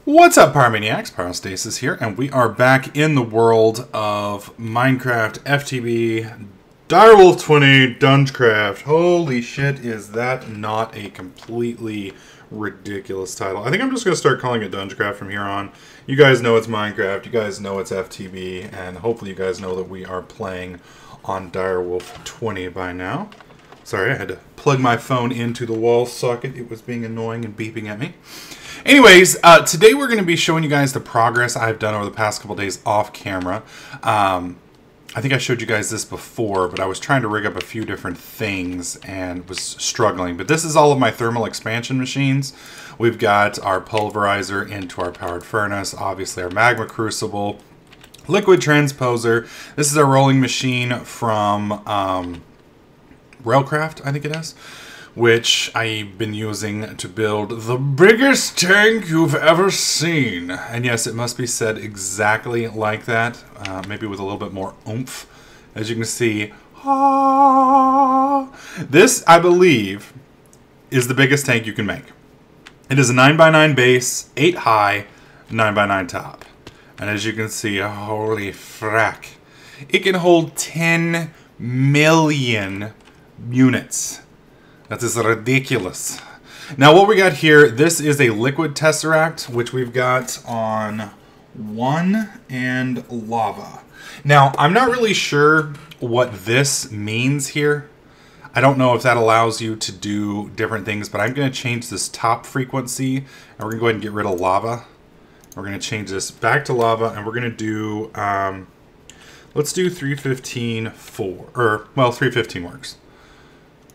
What's up, Pyromaniacs? Pyrostasis here, and we are back in the world of Minecraft, FTB, Direwolf 20, Dungecraft. Holy shit, is that not a completely ridiculous title? I think I'm just going to start calling it Dungecraft from here on. You guys know it's Minecraft, you guys know it's FTB, and hopefully you guys know that we are playing on Direwolf 20 by now. Sorry, I had to plug my phone into the wall socket. It was being annoying and beeping at me. Anyways, today we're going to be showing you guys the progress I've done over the past couple days off camera. I think I showed you guys this before, but I was trying to rig up a few different things and was struggling. But this is all of my thermal expansion machines. We've got our pulverizer into our powered furnace, obviously our magma crucible, liquid transposer. This is a rolling machine from railcraft, I think it is, which I've been using to build the biggest tank you've ever seen. And yes, it must be said exactly like that, maybe with a little bit more oomph. As you can see, this, I believe, is the biggest tank you can make. It is a 9x9 base, 8 high, 9x9 top. And as you can see, holy frack, it can hold 10 million units. That is ridiculous. Now what we got here, this is a liquid tesseract, which we've got on 1 and lava. Now I'm not really sure what this means here. I don't know if that allows you to do different things, but I'm going to change this top frequency, and we're going to go ahead and get rid of lava. We're going to change this back to lava, and we're going to do, let's do 315.4, or, well, 315 works.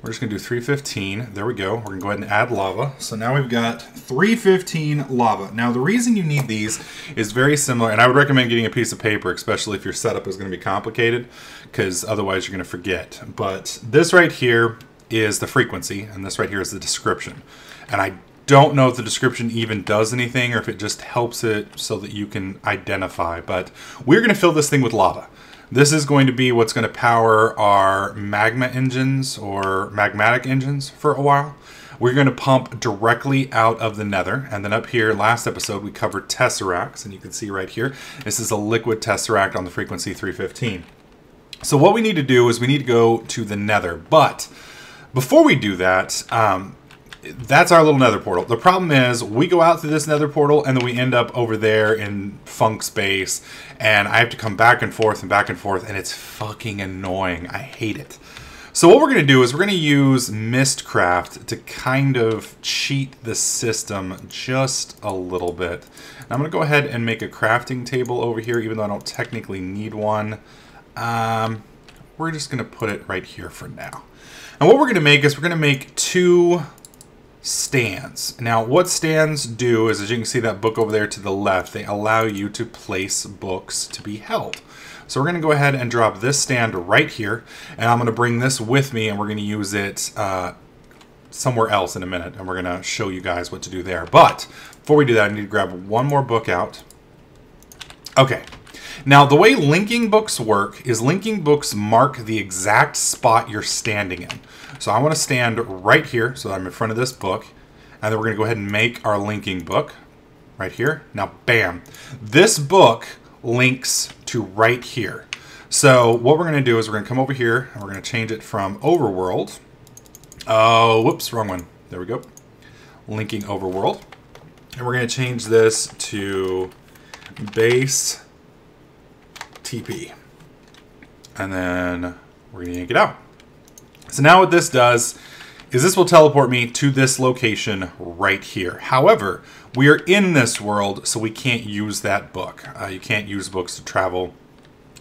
We're just going to do 315. There we go. We're going to go ahead and add lava. So now we've got 315 lava. Now the reason you need these is very similar, and I would recommend getting a piece of paper, especially if your setup is going to be complicated, because otherwise you're going to forget. But this right here is the frequency, and this right here is the description. And I don't know if the description even does anything, or if it just helps it so that you can identify. But we're going to fill this thing with lava. This is going to be what's going to power our magma engines or magmatic engines for a while. We're going to pump directly out of the nether. And then up here, last episode, we covered tesseracts. And you can see right here, this is a liquid tesseract on the frequency 315. So what we need to do is we need to go to the nether. But before we do that, that's our little nether portal. The problem is we go out through this nether portal and then we end up over there in funk space, and I have to come back and forth, and it's fucking annoying. I hate it. So what we're going to do is we're going to use Mystcraft to kind of cheat the system just a little bit. And I'm going to go ahead and make a crafting table over here, even though I don't technically need one. We're just going to put it right here for now. And what we're going to make is we're going to make 2 stands. Now what stands do is, as you can see that book over there to the left, they allow you to place books to be held. So we're going to go ahead and drop this stand right here, and I'm going to bring this with me, and we're going to use it somewhere else in a minute, and we're going to show you guys what to do there. But before we do that, I need to grab one more book out. Okay. Now, the way linking books work is linking books mark the exact spot you're standing in. So I want to stand right here so that I'm in front of this book. And then we're going to go ahead and make our linking book right here. Now, bam. This book links to right here. So what we're going to do is we're going to come over here and we're going to change it from overworld. Oh, whoops, wrong one. There we go. Linking overworld. And we're going to change this to base TP. And then we're going to yank it out. So now what this does is this will teleport me to this location right here. However, we are in this world, so we can't use that book. You can't use books to travel,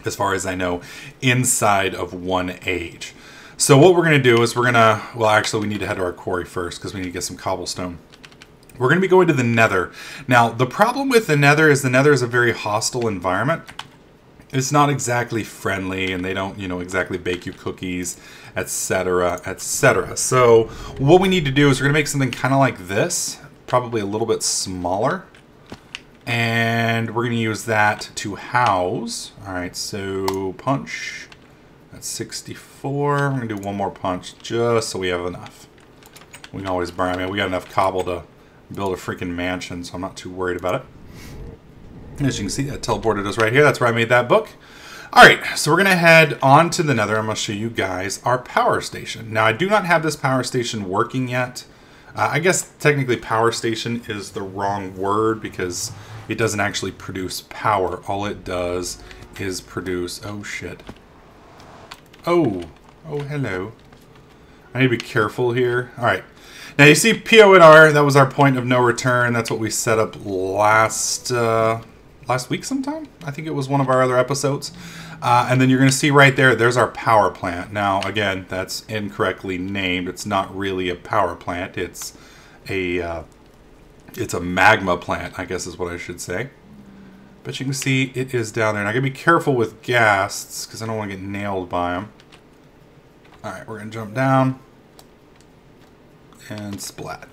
as far as I know, inside of one age. So what we're going to do is we're going to, well, actually we need to head to our quarry first because we need to get some cobblestone. We're going to be going to the nether. Now, the problem with the nether is a very hostile environment. It's not exactly friendly, and they don't, exactly bake you cookies, etc., etc. So what we need to do is we're going to make something kind of like this, probably a little bit smaller. And we're going to use that to house. All right, so punch. That's 64. We're going to do one more punch just so we have enough. We can always burn. I mean, we got enough cobble to build a freaking mansion, so I'm not too worried about it. As you can see, that teleported us right here. That's where I made that book. All right, so we're going to head on to the Nether. I'm going to show you guys our power station. Now, I do not have this power station working yet. I guess technically power station is the wrong word because it doesn't actually produce power. All it does is produce... Oh, shit. Oh, hello. I need to be careful here. All right. Now, you see PO and R. That was our point of no return. That's what we set up last week sometime. I think it was one of our other episodes. And then you're going to see right there, there's our power plant. Now, again, that's incorrectly named. It's not really a power plant. It's a magma plant, I guess is what I should say. But you can see it is down there. And I got to be careful with ghasts because I don't want to get nailed by them. All right, we're going to jump down. And splat.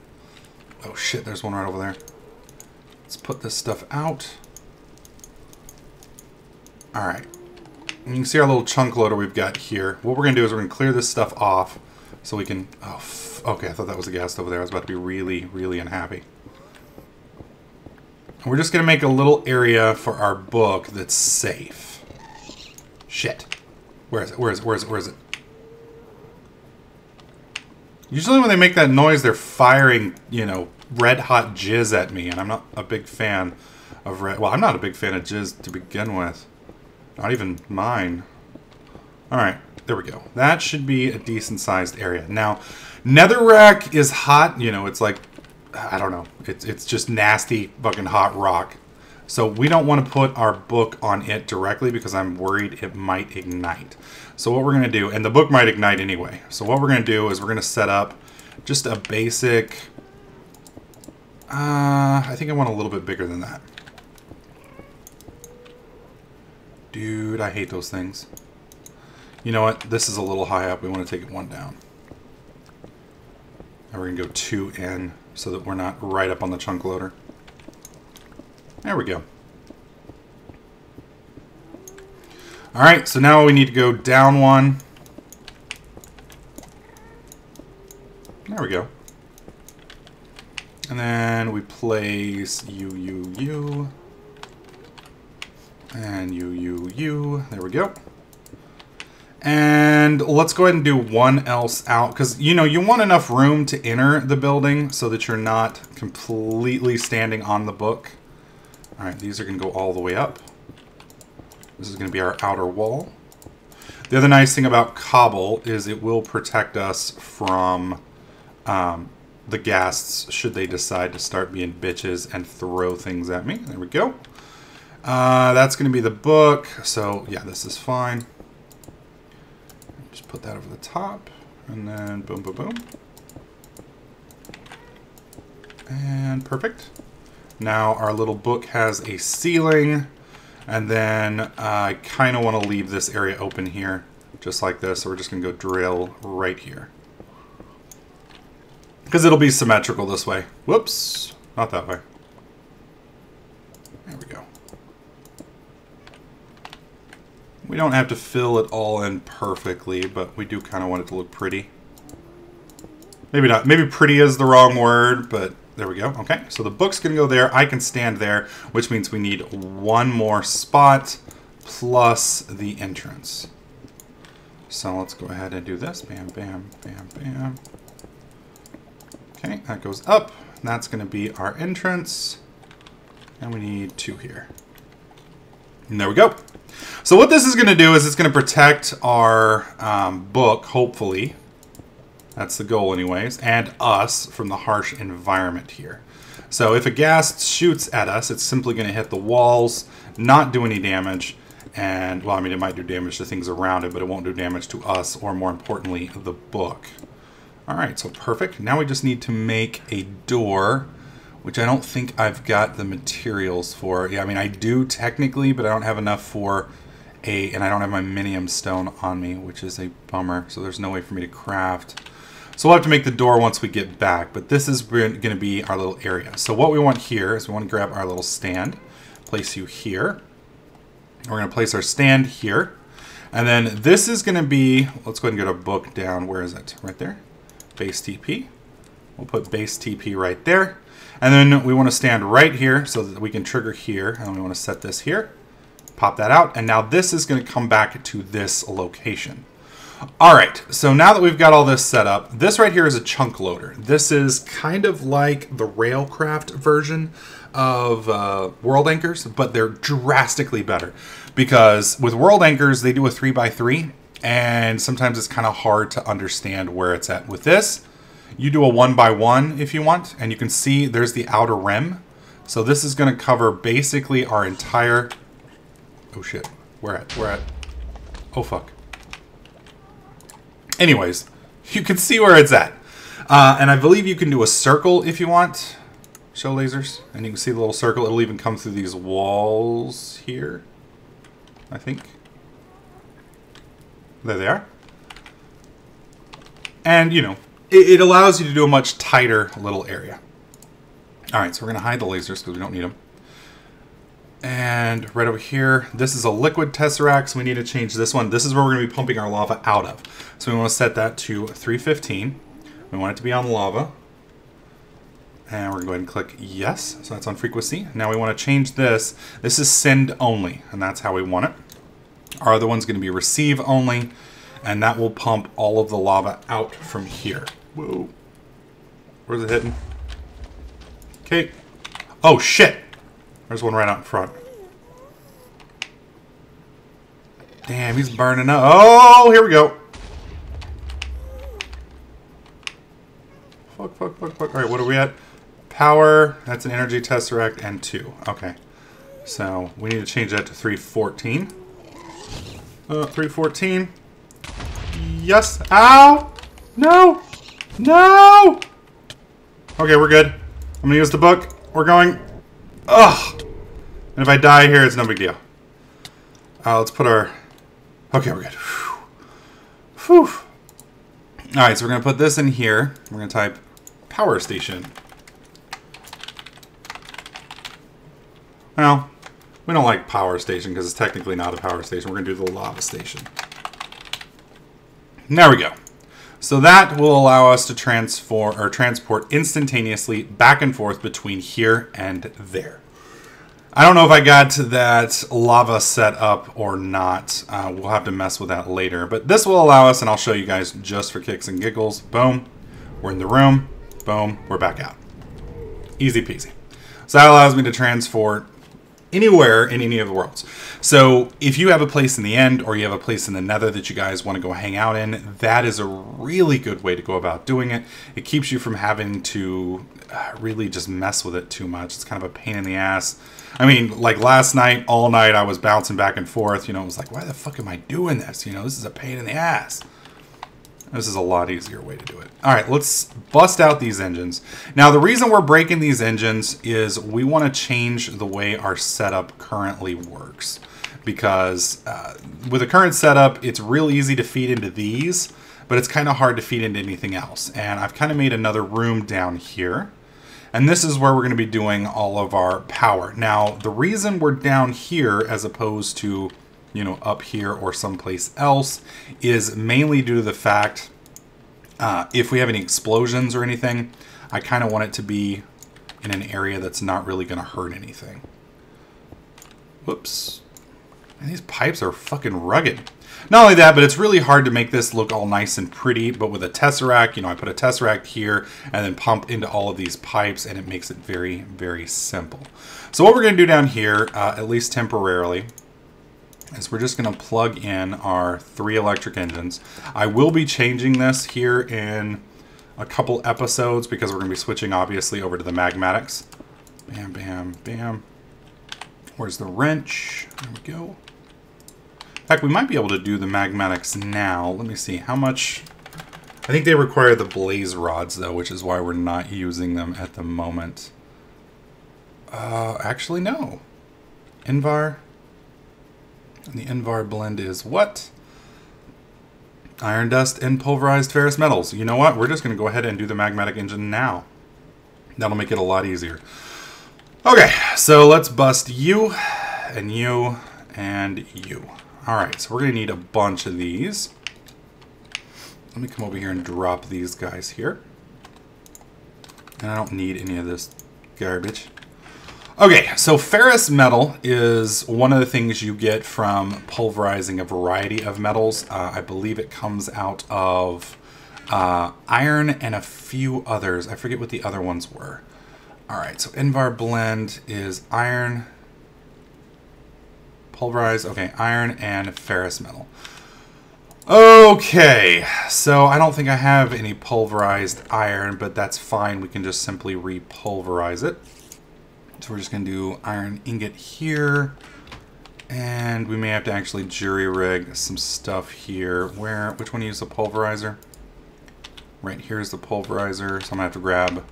Oh shit, there's one right over there. Let's put this stuff out. Alright. You can see our little chunk loader we've got here. What we're going to do is we're going to clear this stuff off so we can... Oh, okay, I thought that was a ghast over there. I was about to be really, really unhappy. And we're just going to make a little area for our book that's safe. Shit. Where is it? Where is it? Where is it? Where is it? Usually when they make that noise, they're firing, you know, red hot jizz at me. And I'm not a big fan of red... Well, I'm not a big fan of jizz to begin with. Not even mine. Alright, there we go. That should be a decent sized area. Now, netherrack is hot. You know, it's like, I don't know. It's just nasty fucking hot rock. So we don't want to put our book on it directly because I'm worried it might ignite. So what we're going to do, and the book might ignite anyway. So what we're going to do is we're going to set up just a basic, I think I want a little bit bigger than that. Dude, I hate those things. You know what? This is a little high up. We want to take it one down. And we're going to go 2 in so that we're not right up on the chunk loader. There we go. Alright, so now we need to go down 1. There we go. And then we place you. And you. There we go. And let's go ahead and do one else out. Because, you know, you want enough room to enter the building so that you're not completely standing on the book. Alright, these are going to go all the way up. This is going to be our outer wall. The other nice thing about cobble is it will protect us from the ghasts should they decide to start being bitches and throw things at me. There we go. That's going to be the book. So, yeah, this is fine. Just put that over the top. And then boom, boom, boom. And perfect. Now our little book has a ceiling. And then I kind of want to leave this area open here. Just like this. So we're just going to go drill right here. Because it'll be symmetrical this way. Whoops. Not that way. There we go. We don't have to fill it all in perfectly, but we do kind of want it to look pretty. Maybe not. Maybe pretty is the wrong word, but there we go. Okay, so the book's going to go there. I can stand there, which means we need one more spot plus the entrance. So let's go ahead and do this. Bam, bam, bam, bam. Okay, that goes up. That's going to be our entrance. And we need 2 here. And there we go. So what this is going to do is it's going to protect our book, hopefully. That's the goal anyways. And us from the harsh environment here. So if a ghast shoots at us, it's simply going to hit the walls, not do any damage. And, well, I mean, it might do damage to things around it, but it won't do damage to us, or more importantly, the book. Alright, so perfect. Now we just need to make a door, which I don't think I've got the materials for. Yeah, I mean, I do technically, but I don't have enough for and I don't have my minium stone on me, which is a bummer. So there's no way for me to craft. So we'll have to make the door once we get back, but this is going to be our little area. So what we want here is we want to grab our little stand, place you here. We're going to place our stand here. And then this is going to be, let's go ahead and get our book down. Where is it? Right there. Base TP. We'll put base TP right there. And then we want to stand right here so that we can trigger here. And we want to set this here. Pop that out. And now this is going to come back to this location. All right. So now that we've got all this set up, this right here is a chunk loader. This is kind of like the railcraft version of world anchors, but they're drastically better. Because with world anchors, they do a 3x3. And sometimes it's kind of hard to understand where it's at. With this, you do a 1x1 if you want, and you can see there's the outer rim. So this is going to cover basically our entire... Oh shit, where at? Oh fuck. Anyways, you can see where it's at. And I believe you can do a circle if you want. Show lasers, and you can see the little circle. It'll even come through these walls here, I think. There they are. And, you know, it allows you to do a much tighter little area. All right, so we're going to hide the lasers because we don't need them. And right over here, this is a liquid tesseract, so we need to change this one. This is where we're going to be pumping our lava out of. So we want to set that to 315. We want it to be on lava. And we're going to go ahead and click yes. So that's on frequency. Now we want to change this. This is send only, and that's how we want it. Our other one's going to be receive only, and that will pump all of the lava out from here. Whoa. Where's it hitting? Okay. Oh, shit. There's one right out in front. Damn, he's burning up. Oh, here we go. Fuck. All right, what are we at? Power. That's an energy tesseract and 2. Okay. So we need to change that to 314. 314. Yes. Ow! No! No! Okay, we're good. I'm gonna use the book. We're going. Ugh! And if I die here, it's no big deal. Let's put our... Okay, we're good. Whew. Alright, so we're gonna put this in here. We're gonna type power station. Well, we don't like power station because it's technically not a power station. We're going to do the lava station. There we go. So that will allow us to transport instantaneously back and forth between here and there. I don't know if I got that lava set up or not. We'll have to mess with that later. But this will allow us, and I'll show you guys just for kicks and giggles. Boom. We're in the room. Boom. We're back out. Easy peasy. So that allows me to transport anywhere in any of the worlds. So if you have a place in the end or you have a place in the nether that you guys want to go hang out in, that is a really good way to go about doing it. It keeps you from having to really just mess with it too much. It's kind of a pain in the ass. I mean, like last night, all night I was bouncing back and forth. You know, it was like, why the fuck am I doing this? You know, this is a pain in the ass. This is a lot easier way to do it. All right, let's bust out these engines. Now, the reason we're breaking these engines is we want to change the way our setup currently works. Because with the current setup, it's real easy to feed into these, but it's kind of hard to feed into anything else. And I've kind of made another room down here. And this is where we're going to be doing all of our power. Now, the reason we're down here as opposed to, you know, up here or someplace else is mainly due to the fact if we have any explosions or anything, I kind of want it to be in an area that's not really going to hurt anything. Whoops. And these pipes are fucking rugged. Not only that, but it's really hard to make this look all nice and pretty. But with a tesseract, you know, I put a tesseract here and then pump into all of these pipes, and it makes it very, very simple. So what we're going to do down here, at least temporarily, is we're just going to plug in our 3 electric engines. I will be changing this here in a couple episodes because we're going to be switching, obviously, over to the magmatics. Bam, bam, bam. Where's the wrench? There we go. In fact, we might be able to do the magmatics now. Let me see how much. I think they require the blaze rods, though, which is why we're not using them at the moment. Actually, no. Invar. And the Invar blend is what? Iron dust and pulverized ferrous metals. You know what? We're just going to go ahead and do the magmatic engine now. That'll make it a lot easier. Okay, so let's bust you and you and you. Alright, so we're going to need a bunch of these. Let me come over here and drop these guys here. And I don't need any of this garbage. Okay, so ferrous metal is one of the things you get from pulverizing a variety of metals. I believe it comes out of iron and a few others. I forget what the other ones were. All right, so Invar blend is iron, pulverize, okay, iron and ferrous metal. Okay, so I don't think I have any pulverized iron, but that's fine. We can just simply repulverize it. So we're just going to do iron ingot here. And we may have to actually jury rig some stuff here. Which one use the pulverizer? Right here's the pulverizer. So I'm going to have to grab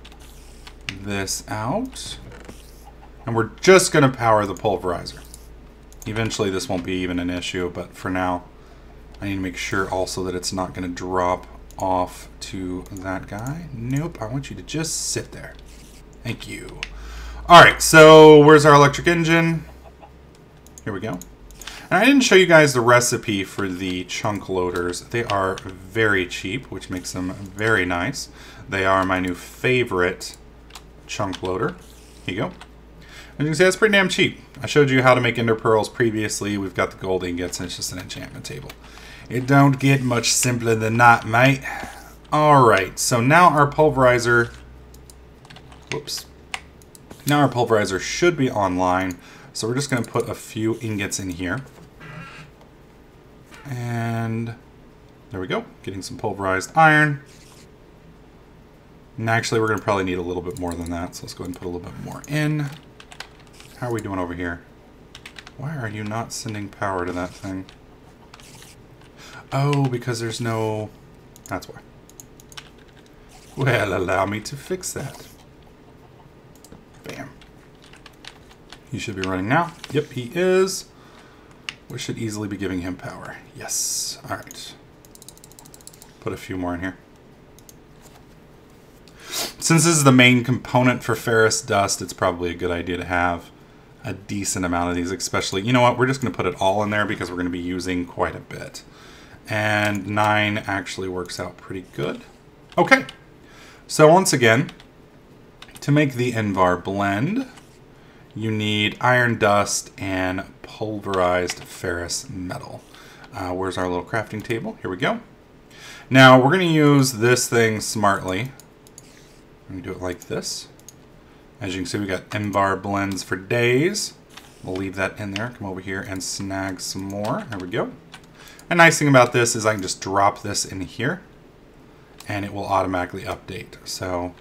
this out. And we're just going to power the pulverizer. Eventually this won't be even an issue, but for now I need to make sure also that it's not going to drop off to that guy. Nope, I want you to just sit there. Thank you. Alright, so where's our electric engine? Here we go. And I didn't show you guys the recipe for the chunk loaders. They are very cheap, which makes them very nice. They are my new favorite chunk loader. Here you go. As you can see, that's pretty damn cheap. I showed you how to make ender pearls previously. We've got the gold ingots, and it's just an enchantment table. It don't get much simpler than that, mate. Alright, so now our pulverizer... Whoops. Now our pulverizer should be online. So we're just going to put a few ingots in here. And there we go. Getting some pulverized iron. And actually, we're going to probably need a little bit more than that. So let's go ahead and put a little bit more in. How are we doing over here? Why are you not sending power to that thing? Oh, because there's no... That's why. Well, allow me to fix that. Bam. He should be running now. Yep, he is. We should easily be giving him power. Yes. All right. Put a few more in here. Since this is the main component for ferrous dust, it's probably a good idea to have a decent amount of these, especially, you know what, we're just going to put it all in there because we're going to be using quite a bit. And 9 actually works out pretty good. Okay, so once again, to make the Invar blend, you need iron dust and pulverized ferrous metal. Where's our little crafting table? Here we go. Now, we're going to use this thing smartly. I'm going to do it like this. As you can see, we got Invar blends for days. We'll leave that in there. Come over here and snag some more. There we go. A nice thing about this is I can just drop this in here and it will automatically update. So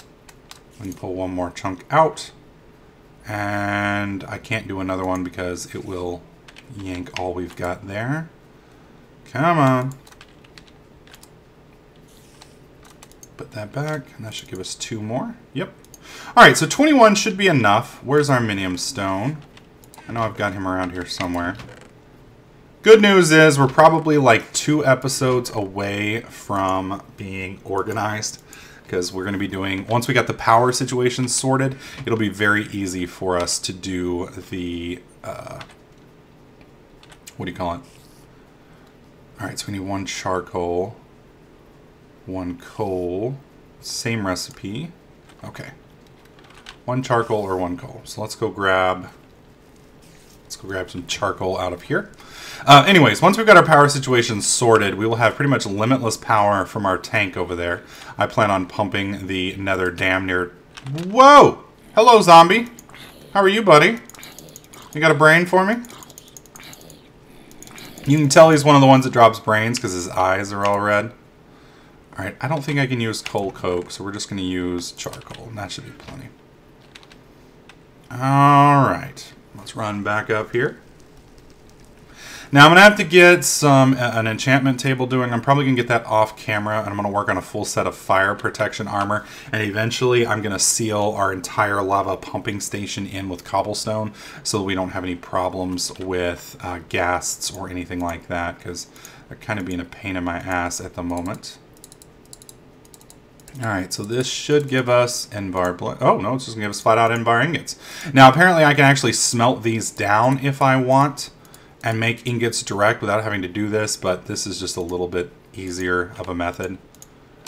we can pull one more chunk out and I can't do another one because it will yank all we've got there. Come on. Put that back and that should give us 2 more. Yep. Alright, so 21 should be enough. Where's our minium stone? I know I've got him around here somewhere. Good news is we're probably like 2 episodes away from being organized because we're going to be doing, once we got the power situation sorted, it'll be very easy for us to do the, what do you call it? Alright, so we need 1 charcoal, 1 coal, same recipe. Okay. 1 charcoal or 1 coal. So let's go grab some charcoal out of here. Anyways, once we've got our power situation sorted, we will have pretty much limitless power from our tank over there. I plan on pumping the Nether damn near... Whoa! Hello, zombie. How are you, buddy? You got a brain for me? You can tell he's one of the ones that drops brains because his eyes are all red. Alright, I don't think I can use coal coke, so we're just going to use charcoal, and that should be plenty. Alright, let's run back up here. Now I'm going to have to get an enchantment table doing. I'm probably going to get that off camera, and I'm going to work on a full set of fire protection armor. And eventually I'm going to seal our entire lava pumping station in with cobblestone so that we don't have any problems with ghasts or anything like that, because they're kind of being a pain in my ass at the moment. Alright, so this should give us Invar blend. Oh, no, it's just going to give us flat out Invar ingots. Now, apparently I can actually smelt these down if I want and make ingots direct without having to do this, but this is just a little bit easier of a method.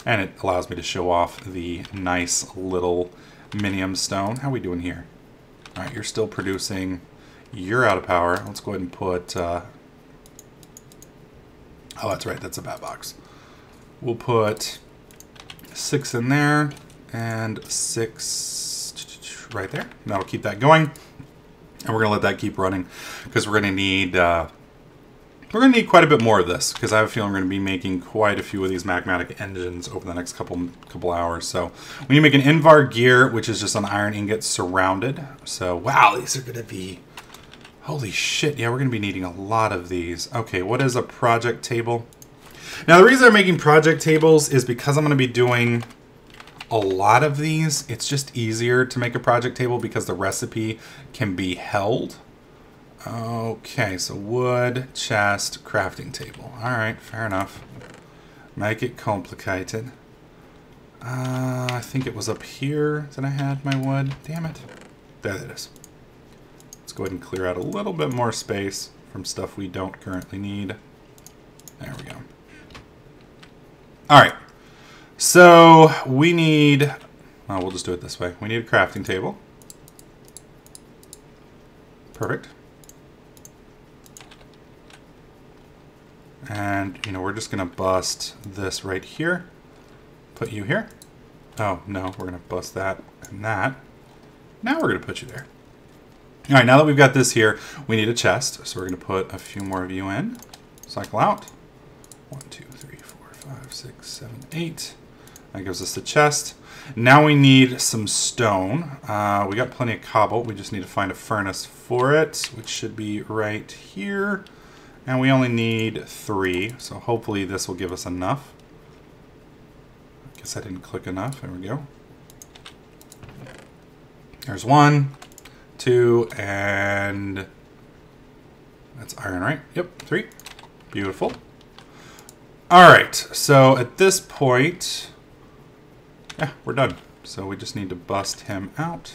And it allows me to show off the nice little minium stone. How are we doing here? All right, you're still producing. You're out of power. Let's go ahead and put... oh, that's right. That's a bat box. We'll put 6 in there and 6 right there. And that'll keep that going. And we're going to let that keep running because we're going to need quite a bit more of this because I have a feeling we're going to be making quite a few of these magmatic engines over the next couple hours. So we need to make an Invar gear, which is just an iron ingot surrounded. So wow, these are going to be... Holy shit, yeah, we're going to be needing a lot of these. Okay, what is a project table? Now, the reason I'm making project tables is because I'm going to be doing a lot of these. It's just easier to make a project table because the recipe can be held. Okay, so wood, chest, crafting table. All right, fair enough. Make it complicated. I think it was up here that I had my wood. Damn it. There it is. Let's go ahead and clear out a little bit more space from stuff we don't currently need. There we go. All right. So we need... Oh, we'll just do it this way. We need a crafting table. Perfect. And, you know, we're just going to bust this right here. Put you here. Oh, no, we're going to bust that and that. Now we're going to put you there. All right, now that we've got this here, we need a chest. So we're going to put a few more of you in. Cycle out. 1, 2, 3, 4, 5, 6, 7, 8. That gives us the chest. Now we need some stone. We got plenty of cobble. We just need to find a furnace for it, which should be right here. And we only need 3, so hopefully this will give us enough. I guess I didn't click enough. There we go. There's 1, 2, and that's iron, right? Yep, 3. Beautiful. All right, so at this point, yeah, we're done. So we just need to bust him out.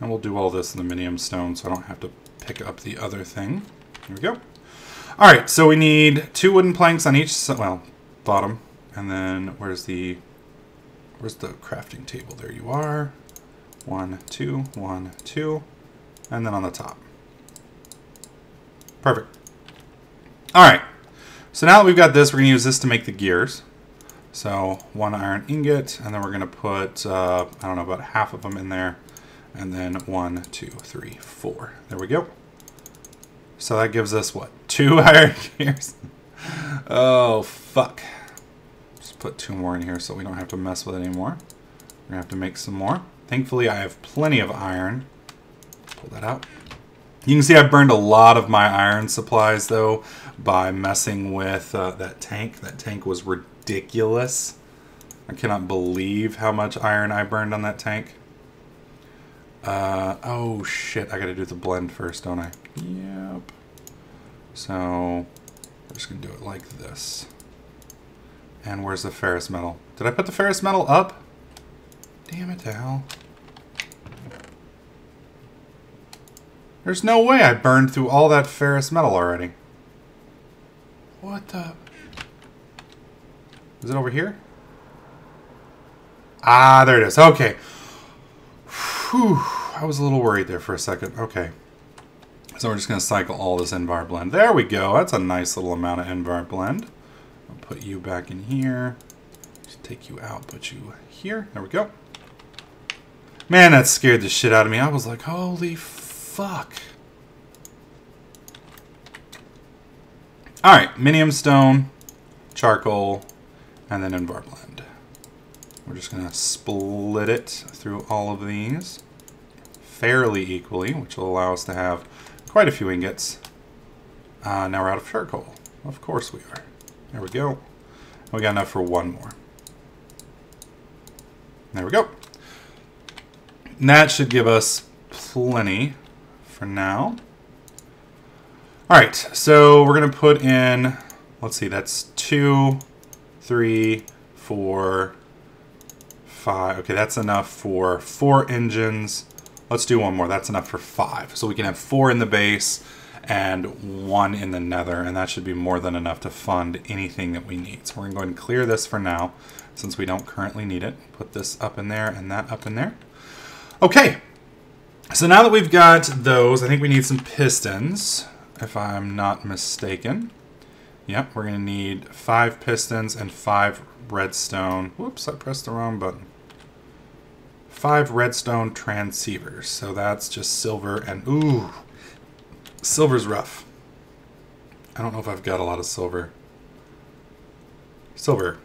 And we'll do all this in the minium stone so I don't have to pick up the other thing. Here we go. All right, so we need 2 wooden planks on each side, well, bottom. And then where's the crafting table? There you are. 1, 2, 1, 2. And then on the top. Perfect. All right. So now that we've got this, we're going to use this to make the gears. So 1 iron ingot, and then we're going to put, I don't know, about half of them in there. And then 1, 2, 3, 4. There we go. So that gives us, what, 2 iron gears? Oh, fuck. Just put 2 more in here so we don't have to mess with it anymore. We're going to have to make some more. Thankfully, I have plenty of iron. Pull that out. You can see I burned a lot of my iron supplies, though, by messing with that tank. That tank was ridiculous. I cannot believe how much iron I burned on that tank. Oh, shit. I got to do the blend first, don't I? Yep. So, we're just going to do it like this. And where's the ferrous metal? Did I put the ferrous metal up? Damn it to hell. There's no way I burned through all that ferrous metal already. What the... Is it over here? Ah, there it is. Okay. Whew. I was a little worried there for a second. Okay. So we're just going to cycle all this Invar blend. There we go. That's a nice little amount of Invar blend. I'll put you back in here. Just take you out, put you here. There we go. Man, that scared the shit out of me. I was like, holy fuck. Alright, minium stone, charcoal, and then Invar blend. We're just going to split it through all of these fairly equally, which will allow us to have quite a few ingots. Now we're out of charcoal. Of course we are. There we go. We got enough for 1 more. There we go. And that should give us plenty for now. Alright, so we're going to put in, let's see, that's 2, 3, 4, 5. Okay, that's enough for 4 engines. Let's do 1 more. That's enough for 5. So we can have 4 in the base and 1 in the Nether, and that should be more than enough to fund anything that we need. So we're going to go ahead and clear this for now, since we don't currently need it. Put this up in there and that up in there. Okay, so now that we've got those, I think we need some pistons, if I'm not mistaken. Yep, we're going to need 5 pistons and 5 redstone. Whoops, I pressed the wrong button. 5 redstone transceivers. So that's just silver and... Ooh, silver's rough. I don't know if I've got a lot of silver. Silver.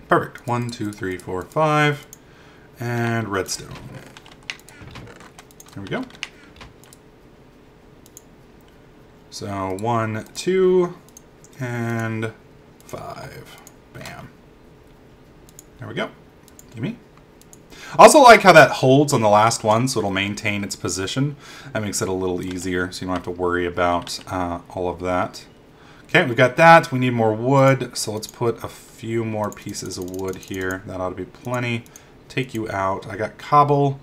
Perfect. 1, 2, 3, 4, 5. And redstone. There we go. So 1, 2, and 5. Bam. There we go. Gimme. I also like how that holds on the last one, so it'll maintain its position. That makes it a little easier, so you don't have to worry about all of that. Okay, we've got that. We need more wood, so let's put a few more pieces of wood here. That ought to be plenty. Take you out. I got cobble.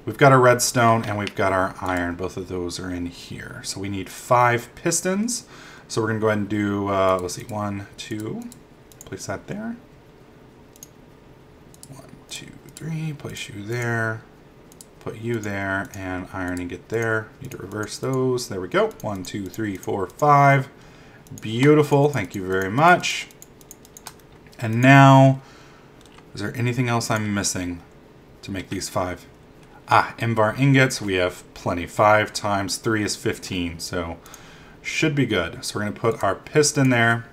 We've got our redstone, and we've got our iron. Both of those are in here. So we need 5 pistons. So we're going to go ahead and do, let's see, 1, 2. Place that there. 1, 2, 3. Place you there. Put you there, and iron and get there. Need to reverse those. There we go. 1, 2, 3, 4, 5. Beautiful. Thank you very much. And now, is there anything else I'm missing to make these 5? Ah, M-bar ingots. We have plenty. 5 times 3 is 15, so should be good. So we're going to put our piston there.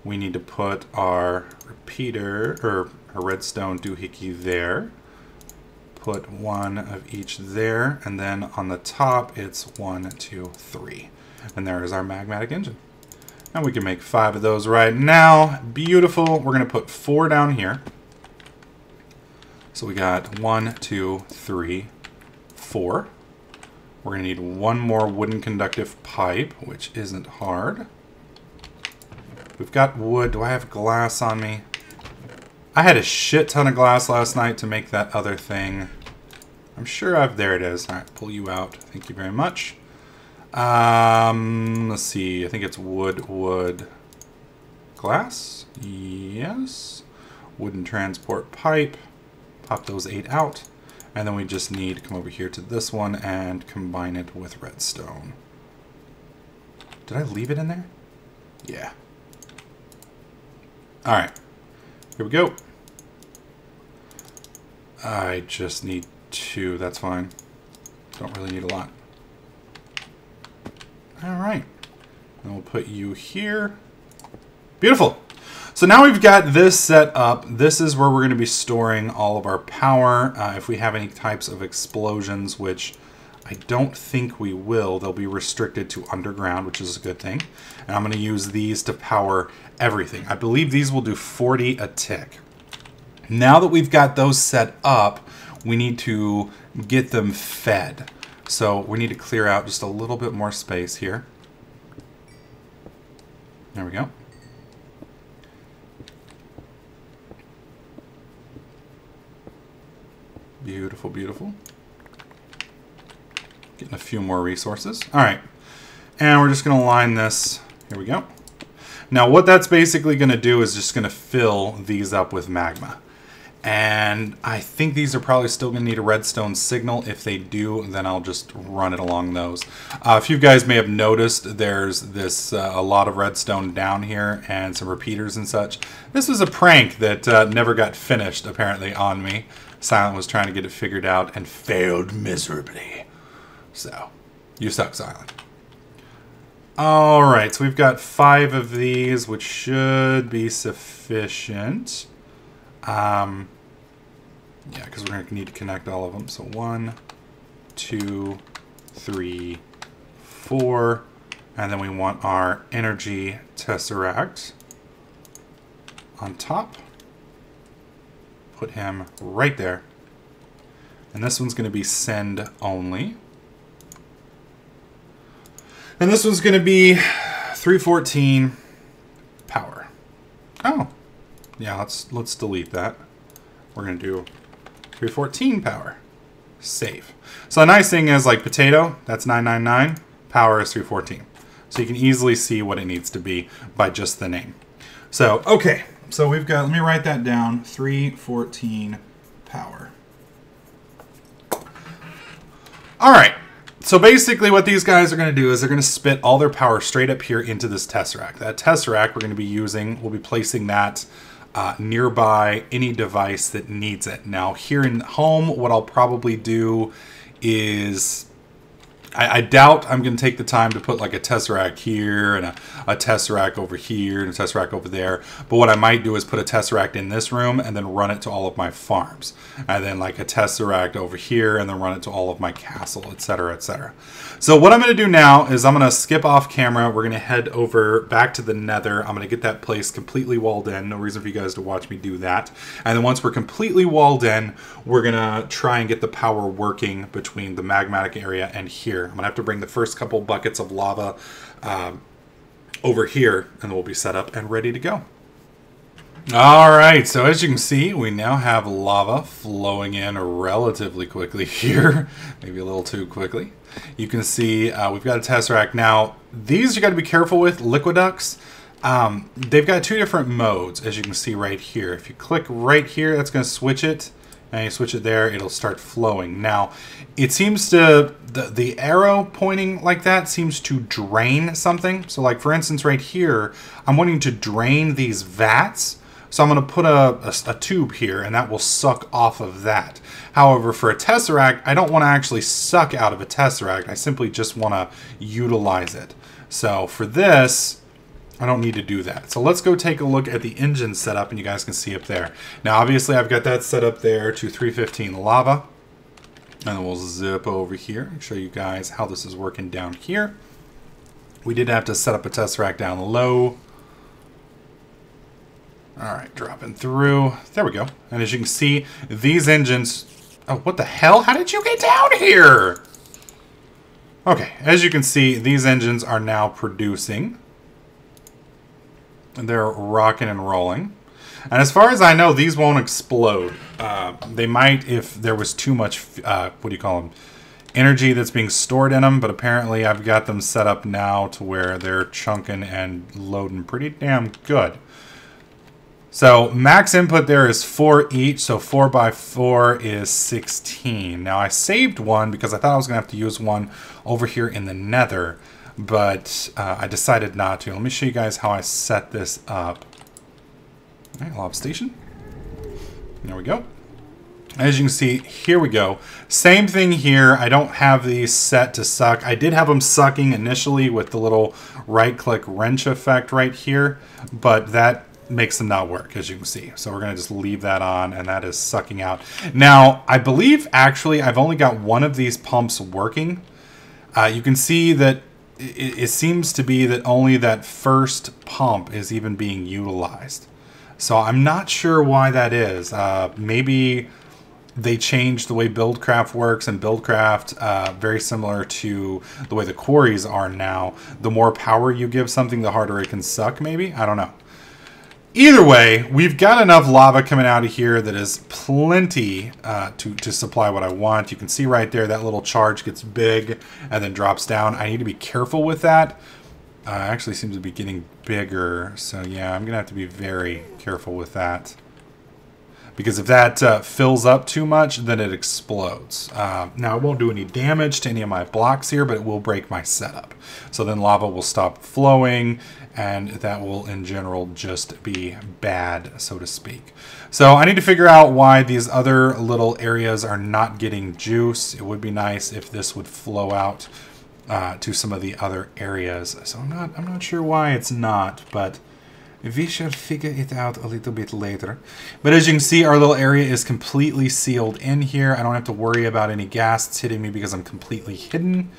We need to put our repeater, or a redstone doohickey there. Put 1 of each there, and then on the top it's 1, 2, 3. And there is our magmatic engine. And we can make 5 of those right now. Beautiful. We're going to put 4 down here. So we got 1, 2, 3, 4. We're going to need 1 more wooden conductive pipe, which isn't hard. We've got wood. Do I have glass on me? I had a shit ton of glass last night to make that other thing. I'm sure I've... There it is. All right, pull you out. Thank you very much. Let's see. I think it's wood, glass. Yes. Wooden transport pipe. Pop those 8 out. And then we just need to come over here to this one and combine it with redstone. Did I leave it in there? Yeah. Alright. Here we go. I just need 2. That's fine. Don't really need a lot. Alright. Then we'll put you here. Beautiful. So now we've got this set up. This is where we're going to be storing all of our power. If we have any types of explosions, which I don't think we will, they'll be restricted to underground, which is a good thing. And I'm going to use these to power everything. I believe these will do 40 a tick. Now that we've got those set up, we need to get them fed. So we need to clear out just a little bit more space here. There we go. Beautiful, beautiful. Getting a few more resources. All right. And we're just going to line this. Here we go. Now what that's basically going to do is just going to fill these up with magma. And I think these are probably still going to need a redstone signal. If they do, then I'll just run it along those. A few guys may have noticed there's this a lot of redstone down here and some repeaters and such. This was a prank that never got finished, apparently, on me. Silent was trying to get it figured out and failed miserably. So, you suck, Silent. Alright, so we've got 5 of these, which should be sufficient. Yeah, because we're going to need to connect all of them. So 1, 2, 3, 4. And then we want our energy tesseract on top. Put him right there. And this one's going to be send only. And this one's going to be 314 power. Oh. Yeah, let's delete that. We're going to do 314 power. Save. So the nice thing is, like potato, that's 999 power is 314. So you can easily see what it needs to be by just the name. So, okay. So we've got, let me write that down, 314 power. All right. So basically what these guys are going to do is they're going to spit all their power straight up here into this tesseract. That tesseract we're going to be using, we'll be placing that nearby any device that needs it. Now here in home, what I'll probably do is, I doubt I'm going to take the time to put like a tesseract here and a tesseract over here and a tesseract over there. But what I might do is put a tesseract in this room and then run it to all of my farms. And then like a tesseract over here and then run it to all of my castle, etc., etc. So what I'm going to do now is I'm going to skip off camera. We're going to head over back to the Nether. I'm going to get that place completely walled in. No reason for you guys to watch me do that. And then once we're completely walled in, we're going to try and get the power working between the magmatic area and here. I'm going to have to bring the first couple buckets of lava over here, and we'll be set up and ready to go. All right, so as you can see, we now have lava flowing in relatively quickly here. Maybe a little too quickly. You can see we've got a tesseract. Now, these you got to be careful with, liquiducts. They've got two different modes, as you can see right here. If you click right here, that's going to switch it. And you switch it there, it'll start flowing. Now, it seems to, the arrow pointing like that seems to drain something. So like, for instance, right here, I'm wanting to drain these vats. So I'm going to put a tube here, and that will suck off of that. However, for a tesseract, I don't want to actually suck out of a tesseract. I simply just want to utilize it. So for this, I don't need to do that. So let's go take a look at the engine setup, and you guys can see up there. Now, obviously, I've got that set up there to 315 lava. And then we'll zip over here and show you guys how this is working down here. We did have to set up a tesseract down low. All right, dropping through. There we go. And as you can see, these engines... Oh, what the hell? How did you get down here? Okay, as you can see, these engines are now producing. And they're rocking and rolling. And as far as I know, these won't explode. They might if there was too much, what do you call them? Energy that's being stored in them. But apparently I've got them set up now to where they're chunking and loading pretty damn good. So max input there is 4 each. So 4 by 4 is 16. Now I saved one because I thought I was going to have to use one over here in the Nether. But I decided not to. Let me show you guys how I set this up. All right, lob station. There we go. As you can see, here we go. Same thing here. I don't have these set to suck. I did have them sucking initially with the little right-click wrench effect right here, but that makes them not work, as you can see. So we're going to just leave that on, and that is sucking out. Now, I believe, actually, I've only got one of these pumps working. You can see that it seems to be that only that first pump is even being utilized. So I'm not sure why that is. Maybe they changed the way Buildcraft works, and Buildcraft, very similar to the way the quarries are now. The more power you give something, the harder it can suck, maybe? I don't know. Either way, we've got enough lava coming out of here that is plenty to supply what I want. You can see right there that little charge gets big and then drops down. I need to be careful with that. Actually seems to be getting bigger. So yeah, I'm going to have to be very careful with that. Because if that fills up too much, then it explodes. Now, it won't do any damage to any of my blocks here, but it will break my setup. So then lava will stop flowing, and that will, in general, just be bad, so to speak. So I need to figure out why these other little areas are not getting juice. It would be nice if this would flow out to some of the other areas. So I'm not sure why it's not, but we shall figure it out a little bit later. But as you can see, our little area is completely sealed in here. I don't have to worry about any ghasts hitting me because I'm completely hidden.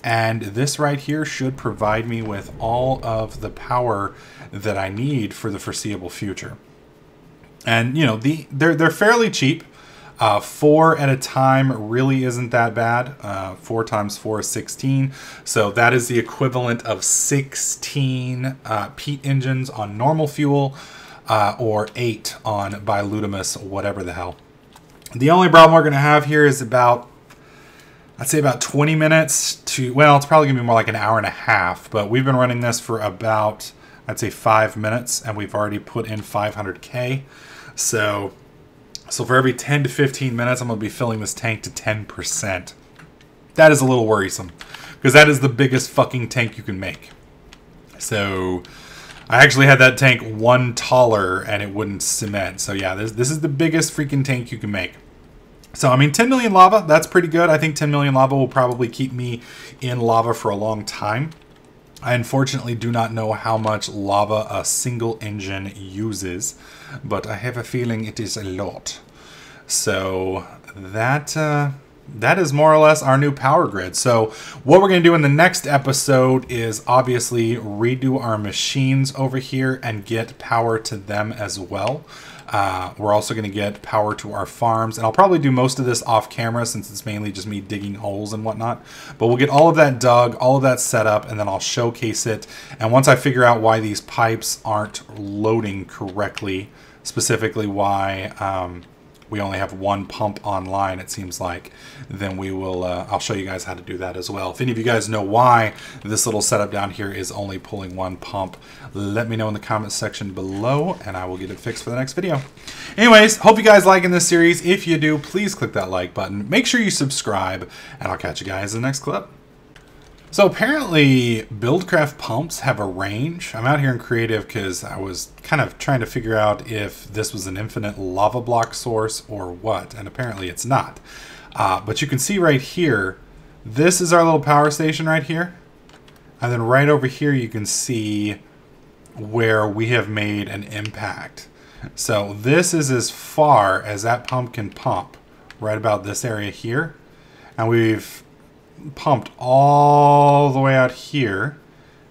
And this right here should provide me with all of the power that I need for the foreseeable future. And, you know, they're fairly cheap. 4 at a time really isn't that bad. 4 times 4 is 16. So that is the equivalent of 16 peat engines on normal fuel, or 8 on Silentmyst, whatever the hell. The only problem we're going to have here is about I'd say about 20 minutes to, well, it's probably going to be more like an hour and a half, but we've been running this for about, I'd say 5 minutes, and we've already put in 500k. So for every 10 to 15 minutes, I'm going to be filling this tank to 10%. That is a little worrisome, because that is the biggest fucking tank you can make. So I actually had that tank one taller, and it wouldn't cement. So yeah, this is the biggest freaking tank you can make. So, I mean, 10 million lava, that's pretty good. I think 10 million lava will probably keep me in lava for a long time. I unfortunately do not know how much lava a single engine uses, but I have a feeling it is a lot. So, that is more or less our new power grid. So, what we're going to do in the next episode is obviously redo our machines over here and get power to them as well. We're also going to get power to our farms, and I'll probably do most of this off camera since it's mainly just me digging holes and whatnot. But we'll get all of that dug, all of that set up, and then I'll showcase it. And once I figure out why these pipes aren't loading correctly, specifically why we only have one pump online, it seems like, then we will, I'll show you guys how to do that as well. If any of you guys know why this little setup down here is only pulling one pump, let me know in the comments section below, and I will get it fixed for the next video. Anyways, hope you guys liking this series. If you do, please click that like button. Make sure you subscribe, and I'll catch you guys in the next clip. So apparently Buildcraft pumps have a range. I'm out here in creative because I was kind of trying to figure out if this was an infinite lava block source or what, and apparently it's not. But you can see right here, this is our little power station right here. And then right over here you can see where we have made an impact. So this is as far as that pump can pump, right about this area here. And we've pumped all the way out here.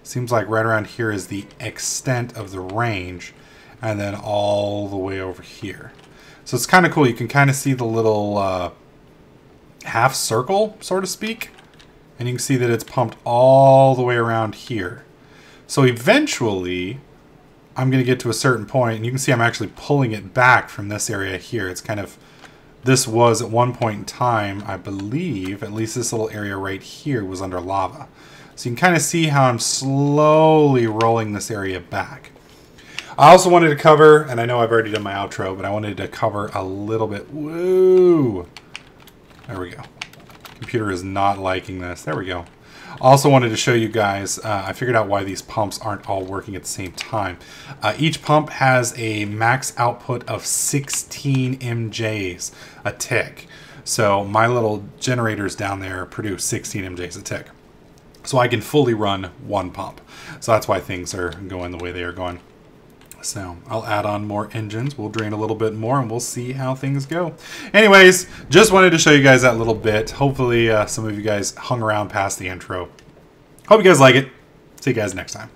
Seems like right around here is the extent of the range, and then all the way over here. So it's kind of cool. You can kind of see the little half circle, so to speak, and you can see that it's pumped all the way around here. So eventually I'm going to get to a certain point, and you can see I'm actually pulling it back from this area here. It's kind of, this was at one point in time, I believe, at least this little area right here was under lava. So you can kind of see how I'm slowly rolling this area back. I also wanted to cover, and I know I've already done my outro, but I wanted to cover a little bit. Woo! There we go. Computer is not liking this. There we go. Also wanted to show you guys, I figured out why these pumps aren't all working at the same time. Each pump has a max output of 16 MJs a tick. So my little generators down there produce 16 MJs a tick. So I can fully run one pump. So that's why things are going the way they are going. So I'll add on more engines. We'll drain a little bit more and we'll see how things go. Anyways, just wanted to show you guys that little bit. Hopefully some of you guys hung around past the intro. Hope you guys like it. See you guys next time.